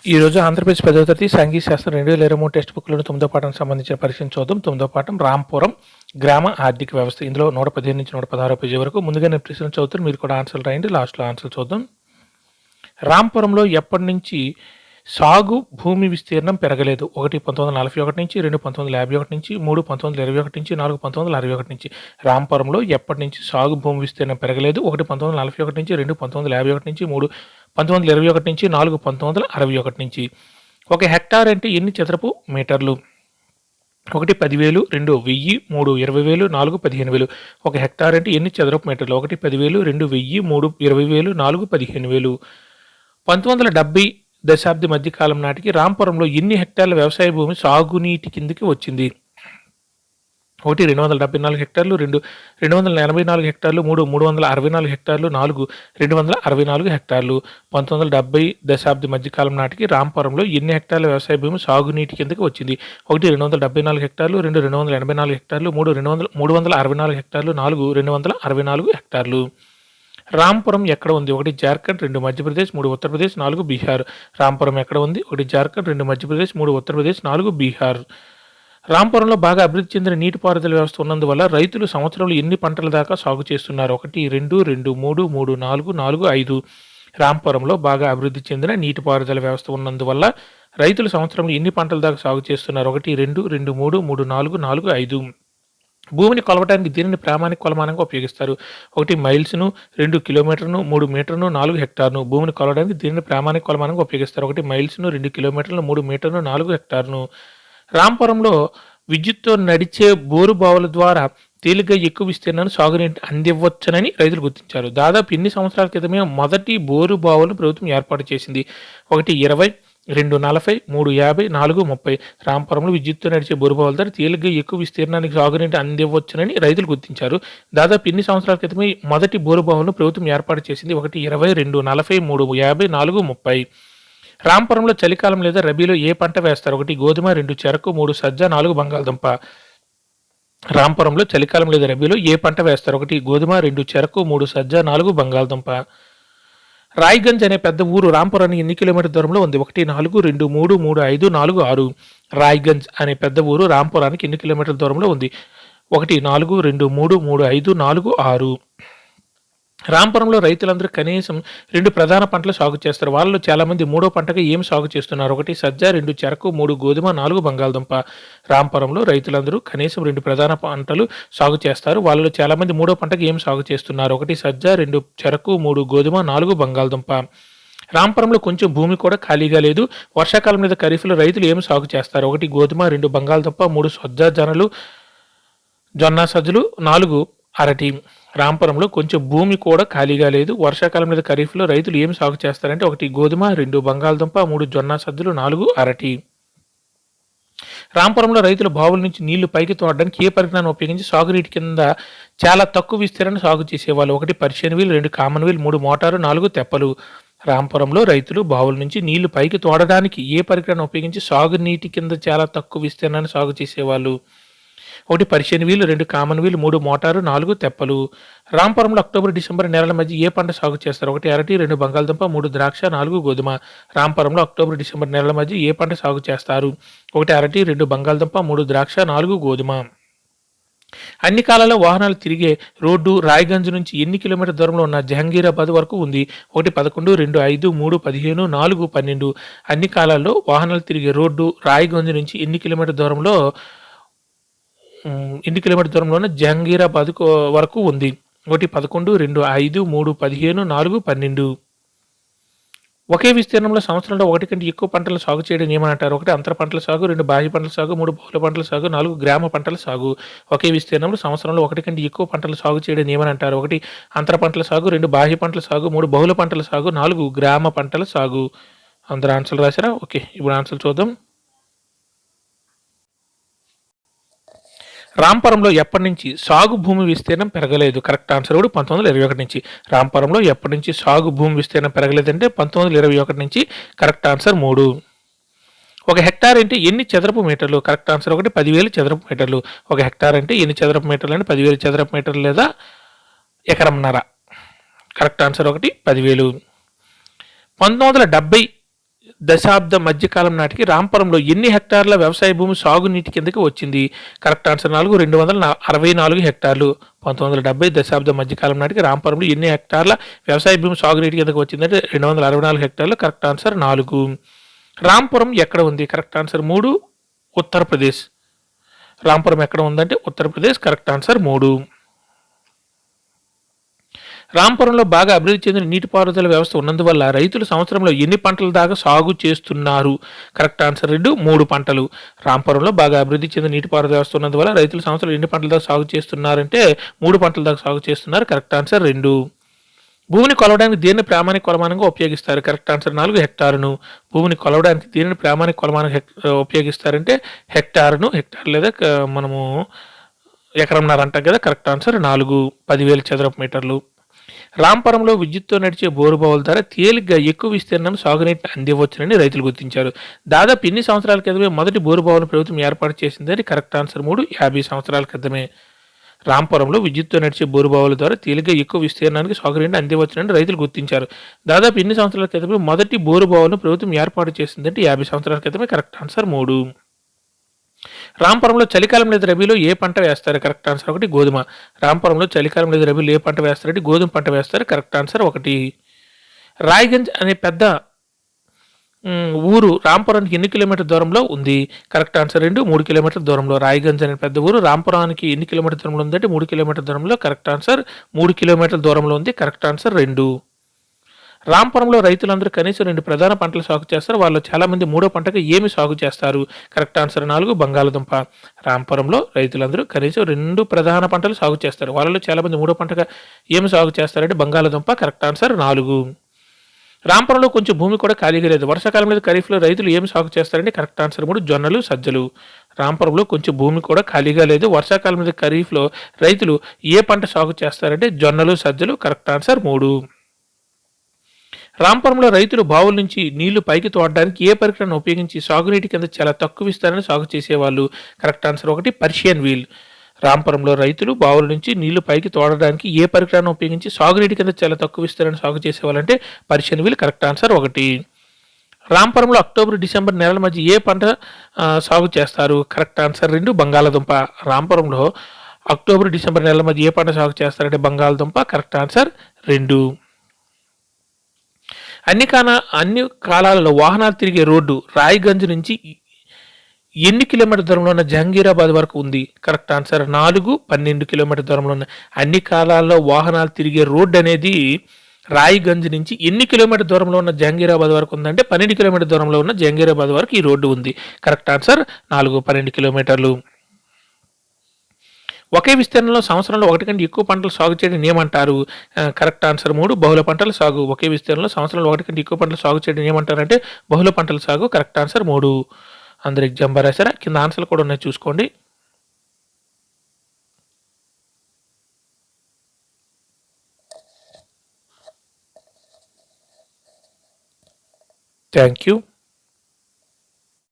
ఈరోజు ఆంధ్రప్రదేశ్ 10వ తరగతి సాంఘిక శాస్త్రం 2023 టెక్స్ట్ బుక్లోని 9వ పాఠానికి సంబంధించిన పరీక్షను చూద్దాం. 9వ పాఠం రాంపురం గ్రామ ఆర్థిక వ్యవస్థ. ఇందులో 115 నుంచి 116 పేజీ వరకు ముందుగా నేను ప్రశ్నలు చదువుతాను, మీరు కూడా ఆన్సర్లు రాయండి. లాస్ట్లో ఆన్సర్ చూద్దాం. రాంపురంలో ఎప్పటి నుంచి సాగు భూమి విస్తీర్ణం పెరగలేదు? 1 1941 నుంచి, 2 1951 నుంచి, 3 1921 నుంచి, 4 1961 నుంచి. రాంపురంలో ఎప్పటి నుంచి సాగు భూమి విస్తీర్ణం పెరగలేదు? 1 1941 నుంచి, 2 1951 నుంచి, 3 1921 నుంచి, 4 1961 నుంచి. 1 హెక్టార్ అంటే ఎన్ని చదరపు మీటర్లు? 1 10,000, 2 1000, 3 20,000, 4 15,000. 1 హెక్టార్ అంటే ఎన్ని చదరపు మీటర్లు? 1 10,000, 2 1000, 3 20,000, 4 15,000. 1970 దశాబ్ది మధ్యకాలం నాటికి రాంపురంలో ఎన్ని హెక్టార్ల వ్యవసాయ భూమి సాగునీటి కిందకి వచ్చింది? 1 274 హెక్టార్లు, 2 284 హెక్టార్లు, 3 364 హెక్టార్లు, 4 264 హెక్టార్లు. 1970 దశాబ్ది మధ్యకాలం నాటికి రాంపురంలో ఎన్ని హెక్టార్ల వ్యవసాయ భూమి సాగునీటి కిందకి వచ్చింది? 1 274 హెక్టార్లు, 2 284 హెక్టార్లు, 3 364 హెక్టార్లు, 4 264 హెక్టార్లు. రాంపురం ఎక్కడ ఉంది? 1 జార్ఖండ్, 2 మధ్యప్రదేశ్, 3 ఉత్తరప్రదేశ్, 4 బీహార్. రాంపురం ఎక్కడ ఉంది? 1 జార్ఖండ్, 2 మధ్యప్రదేశ్, 3 ఉత్తరప్రదేశ్, 4 బీహార్. రాంపురంలో బాగా అభివృద్ధి చెందిన నీటిపారుదల వ్యవస్థ ఉన్నందువల్ల రైతులు సంవత్సరంలో ఎన్ని పంటల దాకా సాగు చేస్తున్నారు? 1 2 2 3 3 4 4 5. రాంపురంలో బాగా అభివృద్ధి చెందిన నీటిపారుదల వ్యవస్థ ఉన్నందువల్ల రైతులు సంవత్సరంలో ఎన్ని పంటల దాకా సాగు చేస్తున్నారు? 1 2 2 3 3 4 4 5. భూమిని కొలవడానికి దీనిని ప్రామాణిక కొలమానంగా ఉపయోగిస్తారు. 1 మైల్స్ను, 2 కిలోమీటర్ను, 3 మీటర్ను, 4 హెక్టార్ను. భూమిని కొలవడానికి దీనిని ప్రామాణిక కొలమానంగా ఉపయోగిస్తారు. 1 మైల్స్ను, 2 కిలోమీటర్లు, 3 మీటర్ను, 4 హెక్టార్ను. రాంపురంలో విద్యుత్తో నడిచే బోరు బావుల ద్వారా తేలిగ్గా ఎక్కువ విస్తీర్ణాన్ని సాగునీటి అందివ్వచ్చనని రైతులు గుర్తించారు. దాదాపు ఎన్ని సంవత్సరాల క్రితమే మొదటి బోరు బావులను ప్రభుత్వం ఏర్పాటు చేసింది? 1 20, 2 40, 3 50, 4 30. రాంపురంలో విద్యుత్తో నడిచే బోరు బావుల ద్వారా తేలిగ్గా ఎక్కువ విస్తీర్ణానికి సాగునీటి అందివ్వచ్చునని రైతులు గుర్తించారు. దాదాపు ఎన్ని సంవత్సరాల క్రితమే మొదటి బోరు బావులను ప్రభుత్వం ఏర్పాటు చేసింది? 1 20, 2 40, 3 50, 4 30. రాంపురంలో చలికాలం లేదా రబీలో ఏ పంట వేస్తారు? 1 గోధుమ, 2 చెరకు, 3 సజ్జ, 4 బంగాళదుంప. రాంపురంలో చలికాలం లేదా రబీలో ఏ పంట వేస్తారు? 1 గోధుమ, 2 చెరకు, 3 సజ్జ, 4 బంగాళదుంప. రాయ్గంజ్ అనే పెద్ద ఊరు రాంపురానికి ఎన్ని కిలోమీటర్ దూరంలో ఉంది? 1 4 2 3 3 5 4 6. రాయ్గంజ్ అనే పెద్ద ఊరు రాంపురానికి ఎన్ని కిలోమీటర్ల దూరంలో ఉంది? 1 4 2 3 3 5 4 6. రాంపురంలో రైతులందరూ కనీసం 2 ప్రధాన పంటలు సాగు చేస్తారు. వాళ్ళలో చాలామంది మూడో పంటగా ఏం సాగు చేస్తున్నారు? 1 సజ్జ, 2 చెరకు, 3 గోధుమ, 4 బంగాళదుంప. రాంపురంలో రైతులందరూ కనీసం 2 ప్రధాన పంటలు సాగు చేస్తారు. వాళ్ళలో చాలామంది మూడో పంటగా ఏం సాగు చేస్తున్నారు? 1 సజ్జ, 2 చెరకు, 3 గోధుమ, 4 బంగాళదుంప. రాంపురంలో కొంచెం భూమి కూడా ఖాళీగా లేదు. వర్షాకాలం లేదా ఖరీఫ్లో రైతులు ఏం సాగు చేస్తారు? 1 గోధుమ, 2 బంగాళదుంప, 3 సజ్జ జొన్న సజ్జలు, 4 అరటి. రాంపురంలో కొంచెం భూమి కూడా ఖాళీగా లేదు. వర్షాకాలం లేదా ఖరీఫ్లో రైతులు ఏం సాగు చేస్తారంటే 1 గోధుమ, 2 బంగాళదుంప, 3 జొన్న సజ్జలు, 4 అరటి. రాంపురంలో రైతులు బావుల నుంచి నీళ్లు పైకి తోడడానికి ఏ పరిజ్ఞానం ఉపయోగించి సాగునీటి కింద చాలా తక్కువ విస్తీర్ణాన్ని సాగు చేసేవాళ్ళు? 1 Persian wheel, 2 common wheel, 3 motor, 4 తెప్పలు. రాంపురంలో రైతులు బావుల నుంచి నీళ్లు పైకి తోడడానికి ఏ పరిజ్ఞానం ఉపయోగించి సాగునీటి కింద చాలా తక్కువ విస్తీర్ణాన్ని సాగు చేసేవాళ్ళు? 1 Persian wheel, 2 common wheel, 3 motor, 4 తెప్పలు. రాంపురంలో అక్టోబర్ డిసెంబర్ నెలల మధ్య ఏ పంట సాగు చేస్తారు? 1 అరటి, 2 బంగాళదుంప, 3 ద్రాక్ష, 4 గోధుమ. రాంపురంలో అక్టోబర్ డిసెంబర్ నెలల మధ్య ఏ పంట సాగు చేస్తారు? 1 అరటి, 2 బంగాళదుంప, 3 ద్రాక్ష, 4 గోధుమ. అన్ని కాలాల్లో వాహనాలు తిరిగే రోడ్డు రాయ్గంజ్ నుంచి ఎన్ని కిలోమీటర్ దూరంలో ఉన్న జహంగీరాబాద్ వరకు ఉంది? 1 11, 2 5, 3 15, 4 12. అన్ని కాలాల్లో వాహనాలు తిరిగే రోడ్డు రాయ్గంజ్ నుంచి ఎన్ని కిలోమీటర్ దూరంలోనే జహంగీరాబాద్ వరకు ఉంది? 1 11, 2 5, 3 15, 4 12. ఒకే విస్తీర్ణంలో సంవత్సరంలో 1 కంటే ఎక్కువ పంటలు సాగు చేయడం ఏమంటారు? 1 అంతర పంటల సాగు, 2 బాహ్య పంటల సాగు, 3 బహుళ పంటల సాగు, 4 గ్రామ పంటల సాగు. ఒకే విస్తీర్ణంలో సంవత్సరంలో 1 కంటే ఎక్కువ పంటలు సాగు చేయడం ఏమంటారు? 1 అంతర పంటల సాగు, 2 బాహ్య పంటల సాగు, 3 బహుళ పంటల సాగు, 4 గ్రామ పంటల సాగు. అందరూ ఆన్సర్లు రాశారా? ఓకే, ఇప్పుడు ఆన్సర్లు చూద్దాం. రాంపురంలో ఎప్పటి నుంచి సాగు భూమి విస్తీర్ణం పెరగలేదు? కరెక్ట్ ఆన్సర్ కూడా 1921 నుంచి. రాంపురంలో ఎప్పటి నుంచి సాగు భూమి విస్తీర్ణం పెరగలేదంటే 1921 నుంచి. Correct answer 3. 1 హెక్టార్ అంటే ఎన్ని చదరపు మీటర్లు? కరెక్ట్ ఆన్సర్ 1 10,000 చదరపు మీటర్లు. 1 హెక్టార్ అంటే ఎన్ని చదరపు మీటర్లు అంటే 10,000 చదరపు మీటర్లు లేదా ఎకరంన్నర. Correct answer 1 10,000. 1970 దశాబ్ద మధ్యకాలం నాటికి రాంపురంలో ఎన్ని హెక్టార్ల వ్యవసాయ భూమి సాగునీటి కిందకి వచ్చింది? కరెక్ట్ ఆన్సర్ 4, 264 హెక్టార్లు. 1970 దశాబ్ద మధ్యకాలం నాటికి రాంపురంలో ఎన్ని హెక్టార్ల వ్యవసాయ భూమి సాగునీటి కిందకి వచ్చిందంటే 264 హెక్టార్లు. Correct answer 4. రాంపురం ఎక్కడ ఉంది? Correct answer 3, Uttar Pradesh. రాంపురం ఎక్కడ ఉందంటే ఉత్తరప్రదేశ్. Correct answer 3. రాంపురంలో బాగా అభివృద్ధి చెందిన నీటిపారుదల వ్యవస్థ ఉన్నందువల్ల రైతులు సంవత్సరంలో ఎన్ని పంటల దాకా సాగు చేస్తున్నారు? కరెక్ట్ ఆన్సర్ 2, 3 పంటలు. రాంపురంలో బాగా అభివృద్ధి చెందిన నీటిపారుదల వ్యవస్థ ఉన్నందువల్ల రైతులు సంవత్సరంలో ఎన్ని పంటల దాకా సాగు చేస్తున్నారంటే 3 పంటల దాకా సాగు చేస్తున్నారు. Correct answer 2. భూమిని కొలవడానికి దేన్ని ప్రామాణిక కొలమానంగా ఉపయోగిస్తారు? Correct answer 4, హెక్టారును. భూమిని కొలవడానికి దేనిని ప్రామాణిక కొలమానంగా ఉపయోగిస్తారంటే హెక్టార్ లేదా మనము ఎకరంన్నర అంటాం కదా. కరెక్ట్ ఆన్సర్ 4, 10,000 చదరపు మీటర్లు. రాంపురంలో విద్యుత్తో నడిచే బోరుబావుల ద్వారా తేలిగ్గా ఎక్కువ విస్తీర్ణం సాగునీటిని అందివ్వచ్చునని రైతులు గుర్తించారు. దాదాపు ఎన్ని సంవత్సరాల క్రితమే మొదటి బోరుబావులను ప్రభుత్వం ఏర్పాటు చేసిందని? కరెక్ట్ ఆన్సర్ 3, 50 సంవత్సరాల క్రితమే. రాంపురంలో విద్యుత్తో నడిచే బోరుబావుల ద్వారా తేలిగ్గా ఎక్కువ విస్తీర్ణానికి సాగునీటిని అందివచ్చునని రైతులు గుర్తించారు. దాదాపు ఎన్ని సంవత్సరాల క్రితమే మొదటి బోరుబావులను ప్రభుత్వం ఏర్పాటు చేసిందంటే 50 సంవత్సరాల క్రితమే. Correct answer 3. రాంపురంలో చలికాలం లేదా రబీలో ఏ పంట వేస్తారు? కరెక్ట్ ఆన్సర్ 1, గోధుమ. రాంపురంలో చలికాలం లేదా రబీలో ఏ పంట వేస్తారంటే గోధుమ పంట వేస్తారు. Correct answer 1. రాయ్గంజ్ అనే పెద్ద ఊరు రాంపురానికి ఎన్ని కిలోమీటర్ దూరంలో ఉంది? కరెక్ట్ ఆన్సర్ 2, 3 కిలోమీటర్ల దూరంలో. రాయ్గంజ్ అనే పెద్ద ఊరు రాంపురానికి ఎన్ని కిలోమీటర్ దూరంలో ఉందంటే 3 కిలోమీటర్ల దూరంలో. కరెక్ట్ ఆన్సర్ 3 కిలోమీటర్ల దూరంలో ఉంది. Correct answer 2. రాంపురంలో రైతులందరూ కనీసం 2 ప్రధాన పంటలు సాగు చేస్తారు. వాళ్ళు చాలామంది 3వ పంటగా ఏమి సాగు చేస్తారు? కరెక్ట్ ఆన్సర్ 4, బంగాళదుంప. రాంపురంలో రైతులందరూ కనీసం 2 ప్రధాన పంటలు సాగు చేస్తారు. వాళ్ళలో చాలామంది 3వ పంటగా ఏమి సాగు చేస్తారంటే బంగాళదుంప. Correct answer 4. రాంపురంలో కొంచెం భూమి కూడా ఖాళీగా లేదు. వర్షాకాలం మీద ఖరీఫ్లో రైతులు ఏమి సాగు చేస్తారంటే కరెక్ట్ ఆన్సర్ 3, జొన్నలు, సజ్జలు. రాంపురంలో కొంచెం భూమి కూడా ఖాళీగా లేదు. వర్షాకాలం మీద ఖరీఫ్లో రైతులు ఏ పంట సాగు చేస్తారంటే జొన్నలు, సజ్జలు. Correct answer 3. రాంపురంలో రైతులు బావుల నుంచి నీళ్లు పైకి తోడడానికి ఏ పరికరాన్ని ఉపయోగించి సాగునీటి కింద చాలా తక్కువ విస్తరణ సాగు చేసేవాళ్ళు? Correct answer 1, Persian wheel. రాంపురంలో రైతులు బావుల నుంచి నీళ్లు పైకి తోడడానికి ఏ పరికరాన్ని ఉపయోగించి సాగునీటి కింద చాలా తక్కువ విస్తరణ సాగు చేసేవాళ్ళంటే పర్షియన్ వీల్. Correct answer 1. రాంపురంలో అక్టోబర్, డిసెంబర్ నెలల మధ్య ఏ పంట సాగు చేస్తారు? కరెక్ట్ ఆన్సర్ 2, బంగాళదుంప. రాంపురంలో అక్టోబర్, డిసెంబర్ నెలల మధ్య ఏ పంట సాగు చేస్తారంటే బంగాళదుంప. Correct answer 2. అన్ని కాలాలలో వాహనాలు తిరిగే రోడ్డు రాయ్గంజ్ నుంచి ఎన్ని కిలోమీటర్ దూరంలో ఉన్న జహంగీరాబాద్ వరకు ఉంది? కరెక్ట్ ఆన్సర్ 4, 12 కిలోమీటర్ దూరంలో ఉన్న. అన్ని కాలాల్లో వాహనాలు తిరిగే రోడ్డు అనేది రాయ్గంజ్ నుంచి ఎన్ని కిలోమీటర్ దూరంలో ఉన్న జహంగీరాబాద్ వరకు ఉందంటే 12 కిలోమీటర్ దూరంలో ఉన్న జహంగీరాబాద్ వరకు ఈ రోడ్డు ఉంది. కరెక్ట్ ఆన్సర్ 4, 12 కిలోమీటర్లు. ఒకే విస్తీర్ణంలో సంవత్సరంలో 1 కంటే ఎక్కువ పంటలు సాగు చేయడం ఏమంటారు? కరెక్ట్ ఆన్సర్ 3, బహుళ పంటల సాగు. ఒకే విస్తీర్ణంలో సంవత్సరంలో 1 కంటే ఎక్కువ పంటలు సాగు చేయడం ఏమంటారంటే బహుళ పంటల సాగు. Correct answer 3. అందరు ఎగ్జామ్ రాశారా? కింద ఆన్సర్లు కూడా ఉన్నాయి, చూసుకోండి. Thank you.